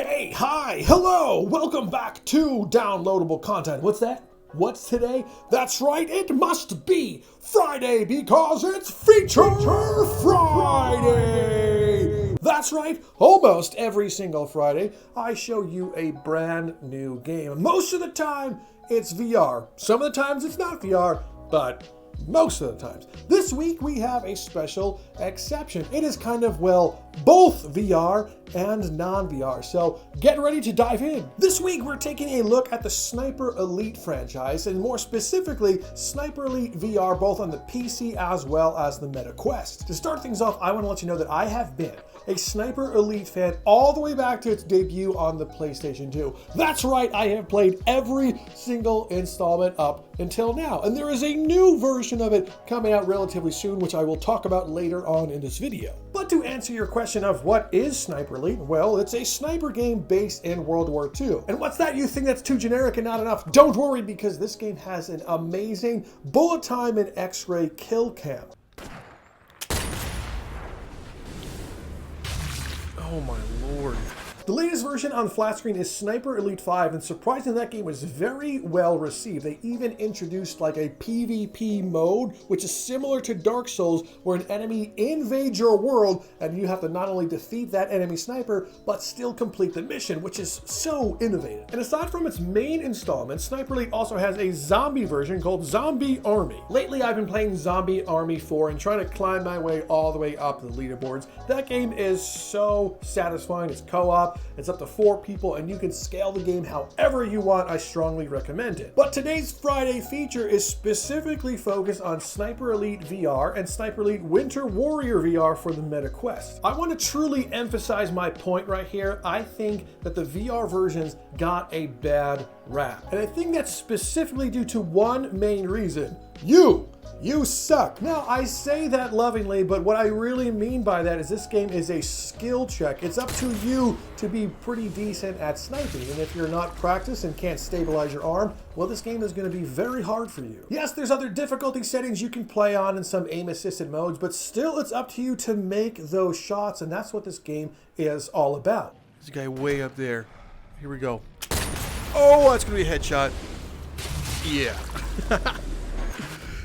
Hey, hi, hello, welcome back to downloadable content. What's that? What's today? That's right, it must be Friday because it's Feature Friday! That's right, almost every single Friday, I show you a brand new game. Most of the time, it's VR. Some of the times, it's not VR, but most of the times. This week we have a special exception. It is kind of, well, both VR and non-VR, so get ready to dive in. This week we're taking a look at the Sniper Elite franchise, and more specifically, Sniper Elite VR, both on the PC as well as the Meta Quest. To start things off, I want to let you know that I have been a Sniper Elite fan all the way back to its debut on the PlayStation 2. That's right, I have played every single installment up until now, and there is a new version of it coming out relatively soon, which I will talk about later on in this video. But to answer your question of what is Sniper Elite, well, it's a sniper game based in World War II. And what's that? You think that's too generic and not enough? Don't worry, because this game has an amazing bullet time and X-ray kill cam. Oh my lord. The latest version on flat screen is Sniper Elite 5, and surprisingly that game was very well received. They even introduced like a PvP mode, which is similar to Dark Souls, where an enemy invades your world and you have to not only defeat that enemy sniper, but still complete the mission, which is so innovative. And aside from its main installment, Sniper Elite also has a zombie version called Zombie Army. Lately I've been playing Zombie Army 4 and trying to climb my way all the way up the leaderboards. That game is so satisfying. It's co-op. It's up to 4 people and you can scale the game however you want. I strongly recommend it. But today's Friday feature is specifically focused on Sniper Elite VR and Sniper Elite Winter Warrior VR for the Meta Quest. I want to truly emphasize my point right here. I think that the VR versions got a bad rap. And I think that's specifically due to one main reason. You suck. Now, I say that lovingly, but what I really mean by that is this game is a skill check. It's up to you to be pretty decent at sniping, and if you're not practiced and can't stabilize your arm, well, this game is going to be very hard for you. Yes, there's other difficulty settings you can play on in some aim-assisted modes, but still it's up to you to make those shots, and that's what this game is all about. There's a guy way up there. Here we go. Oh, that's going to be a headshot. Yeah.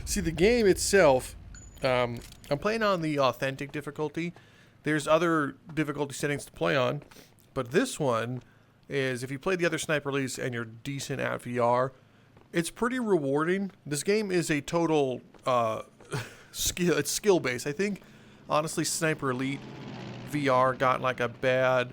See, the game itself, I'm playing on the authentic difficulty. There's other difficulty settings to play on, but this one is, if you play the other Sniper Elites and you're decent at VR, it's pretty rewarding. This game is a total skill. It's skill based. I think, honestly, Sniper Elite VR got like a bad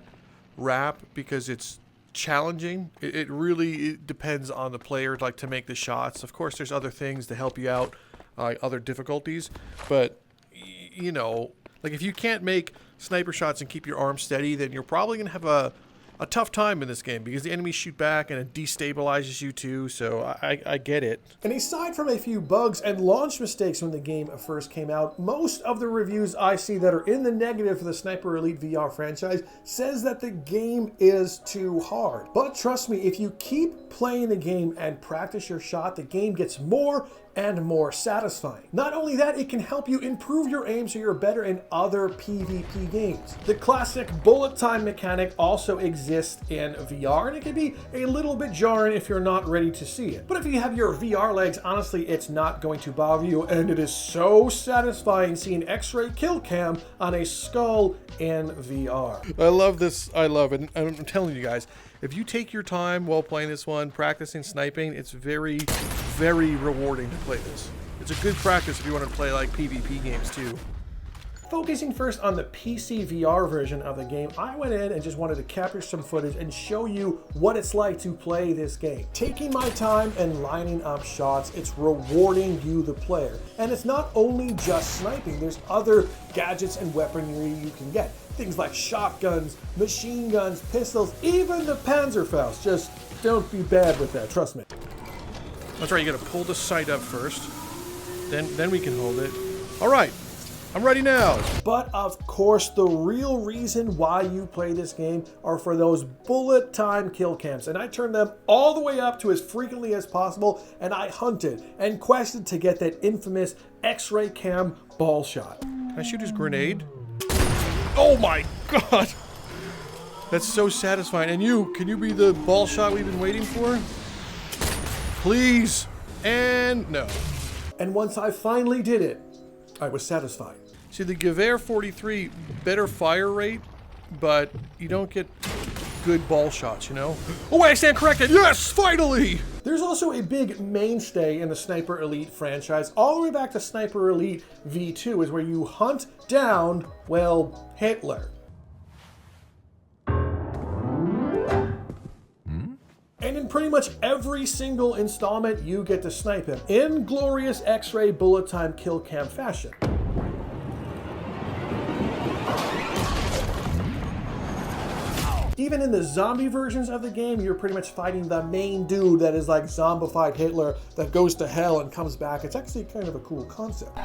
rap because it's challenging. It really depends on the player, like, to make the shots. Of course, there's other things to help you out, other difficulties, but you know, like, if you can't make sniper shots and keep your arm steady, then you're probably gonna have a tough time in this game because the enemies shoot back and it destabilizes you too, so I get it. And aside from a few bugs and launch mistakes when the game first came out, most of the reviews I see that are in the negative for the Sniper Elite VR franchise says that the game is too hard. But trust me, if you keep playing the game and practice your shot, the game gets more and more satisfying. Not only that, it can help you improve your aim so you're better in other PvP games. The classic bullet time mechanic also exists in VR, and it can be a little bit jarring if you're not ready to see it. But if you have your VR legs, honestly, it's not going to bother you, and it is so satisfying seeing X-ray kill cam on a skull in VR. I love this. I love it. And I'm telling you guys, if you take your time while playing this one, practicing sniping, it's very, very rewarding to play this. It's a good practice if you want to play like PvP games too. Focusing first on the PC VR version of the game, I went in and just wanted to capture some footage and show you what it's like to play this game. Taking my time and lining up shots, it's rewarding you, the player. And it's not only just sniping, there's other gadgets and weaponry you can get. Things like shotguns, machine guns, pistols, even the Panzerfaust. Just don't be bad with that, trust me. That's right, you gotta pull the sight up first. Then we can hold it. All right. I'm ready now. But of course, the real reason why you play this game are for those bullet time kill cams. And I turned them all the way up to as frequently as possible, and I hunted and quested to get that infamous X-ray cam ball shot. Can I shoot his grenade? Oh my god! That's so satisfying. And you, can you be the ball shot we've been waiting for? Please. And no. And once I finally did it, I was satisfied. See, the Gewehr 43, better fire rate, but you don't get good ball shots, you know? Oh wait, I stand corrected! Yes, finally! There's also a big mainstay in the Sniper Elite franchise, all the way back to Sniper Elite V2, is where you hunt down, well, Hitler. And in pretty much every single installment, you get to snipe him in glorious X-ray bullet time kill cam fashion. Even in the zombie versions of the game, you're pretty much fighting the main dude that is like zombified Hitler that goes to hell and comes back. It's actually kind of a cool concept.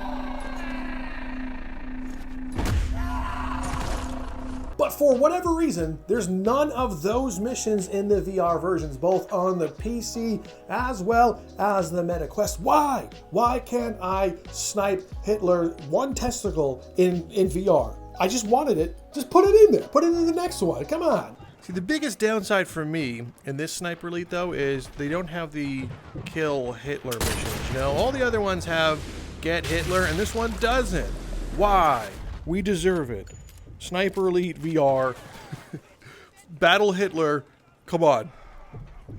But for whatever reason, there's none of those missions in the VR versions, both on the PC as well as the MetaQuest. Why? Why can't I snipe Hitler one testicle in VR? I just wanted it. Just put it in there. Put it in the next one. Come on. See, the biggest downside for me in this Sniper Elite, though, is they don't have the kill Hitler missions. You know, all the other ones have get Hitler, and this one doesn't. Why? We deserve it. Sniper Elite VR. Battle Hitler. Come on.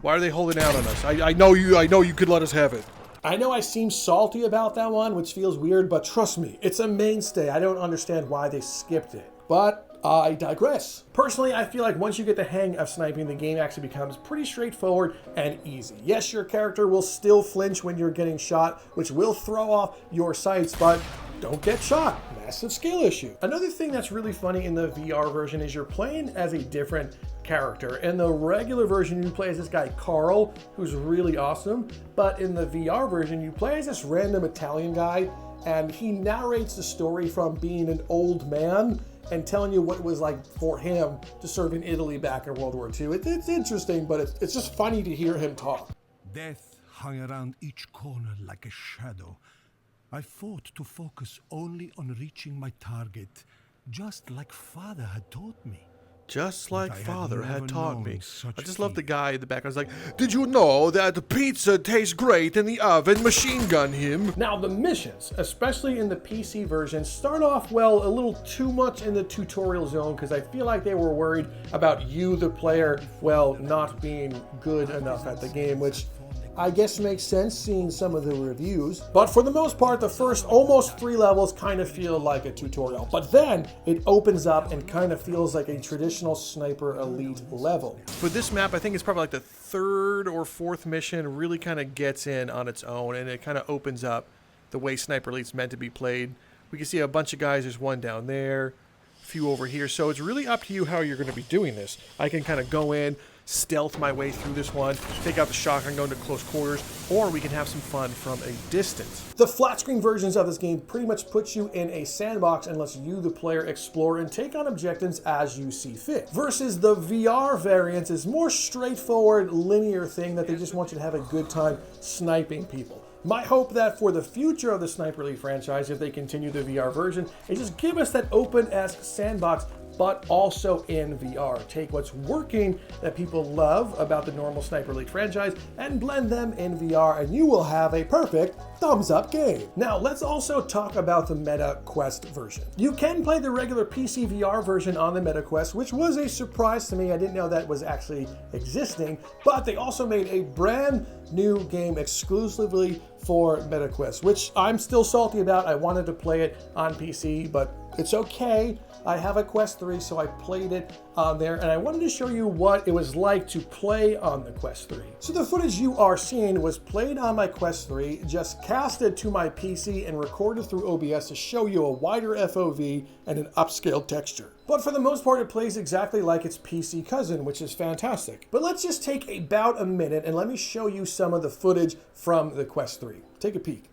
Why are they holding out on us? I know you could let us have it. I know I seem salty about that one, which feels weird, but trust me, it's a mainstay. I don't understand why they skipped it. But I digress. Personally, I feel like once you get the hang of sniping, the game actually becomes pretty straightforward and easy. Yes, your character will still flinch when you're getting shot, which will throw off your sights, but don't get shot. Massive skill issue. Another thing that's really funny in the VR version is you're playing as a different character. In the regular version, you play as this guy, Carl, who's really awesome. But in the VR version, you play as this random Italian guy, and he narrates the story from being an old man and telling you what it was like for him to serve in Italy back in World War II. It's interesting, but it's just funny to hear him talk. Death hung around each corner like a shadow. I fought to focus only on reaching my target, just like Father had taught me. Just like Father had taught me. I just love the feat. guy in the back. I was like, did you know that pizza tastes great in the oven? Machine gun him. Now the missions, especially in the PC version, start off, well, a little too much in the tutorial zone because I feel like they were worried about you, the player, well, not being good enough at the game, which I guess makes sense seeing some of the reviews. But for the most part, the first almost 3 levels kind of feel like a tutorial. But then it opens up and kind of feels like a traditional Sniper Elite level. For this map, I think it's probably like the 3rd or 4th mission really kind of gets in on its own, and it kind of opens up the way Sniper Elite's meant to be played. We can see a bunch of guys. There's one down there, a few over here. So it's really up to you how you're going to be doing this. I can kind of go in, stealth my way through this one, take out the shotgun, go into close quarters, or we can have some fun from a distance. The flat screen versions of this game pretty much puts you in a sandbox and lets you, the player, explore and take on objectives as you see fit. Versus the VR variant is more straightforward, linear thing that they just want you to have a good time sniping people. My hope that for the future of the Sniper Elite franchise, if they continue the VR version, is just give us that open-esque sandbox, but also in VR. Take what's working that people love about the normal Sniper Elite franchise and blend them in VR, and you will have a perfect thumbs-up game. Now, let's also talk about the MetaQuest version. You can play the regular PC VR version on the MetaQuest, which was a surprise to me. I didn't know that was actually existing, but they also made a brand new game exclusively for MetaQuest, which I'm still salty about. I wanted to play it on PC, but it's okay. I have a Quest 3, so I played it on there, and I wanted to show you what it was like to play on the Quest 3. So the footage you are seeing was played on my Quest 3, just casted to my PC and recorded through OBS to show you a wider FOV and an upscaled texture. But for the most part, it plays exactly like its PC cousin, which is fantastic. But let's just take about a minute and let me show you some of the footage from the Quest 3. Take a peek.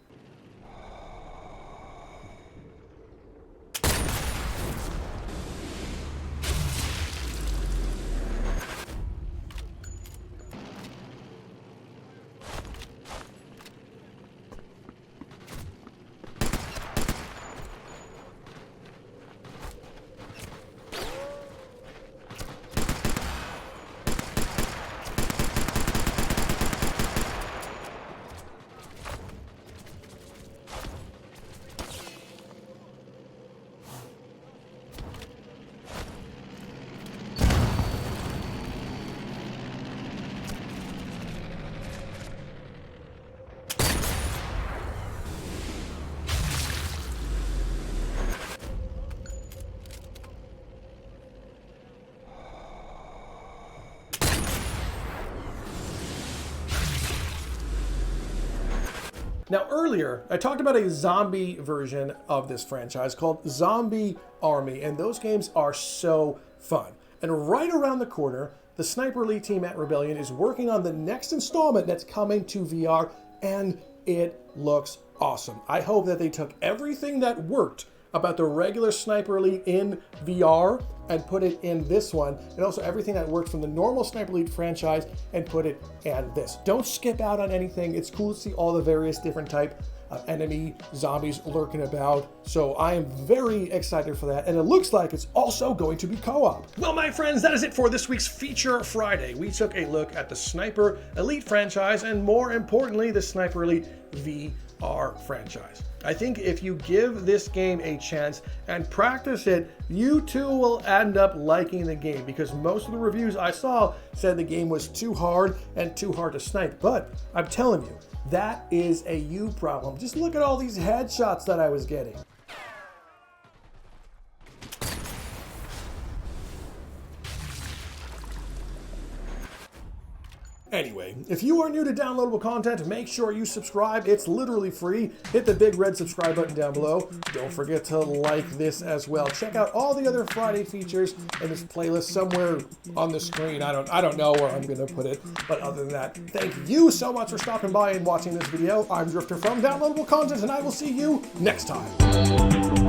Now earlier, I talked about a zombie version of this franchise called Zombie Army, and those games are so fun. And right around the corner, the Sniper Elite team at Rebellion is working on the next installment that's coming to VR, and it looks awesome. I hope that they took everything that worked about the regular Sniper Elite in VR and put it in this one, and also everything that worked from the normal Sniper Elite franchise and put it in this. Don't skip out on anything. It's cool to see all the various different type of enemy zombies lurking about. So I am very excited for that, and it looks like it's also going to be co-op. Well, my friends, that is it for this week's Feature Friday. We took a look at the Sniper Elite franchise, and more importantly, the Sniper Elite VR franchise. I think if you give this game a chance and practice it, you too will end up liking the game, because most of the reviews I saw said the game was too hard and too hard to snipe. But I'm telling you, that is a you problem. Just look at all these headshots that I was getting. Anyway, if you are new to downloadable content, make sure you subscribe. It's literally free. Hit the big red subscribe button down below. Don't forget to like this as well. Check out all the other Friday features in this playlist somewhere on the screen. I don't know where I'm going to put it. But other than that, thank you so much for stopping by and watching this video. I'm Drifter from Downloadable Content, and I will see you next time.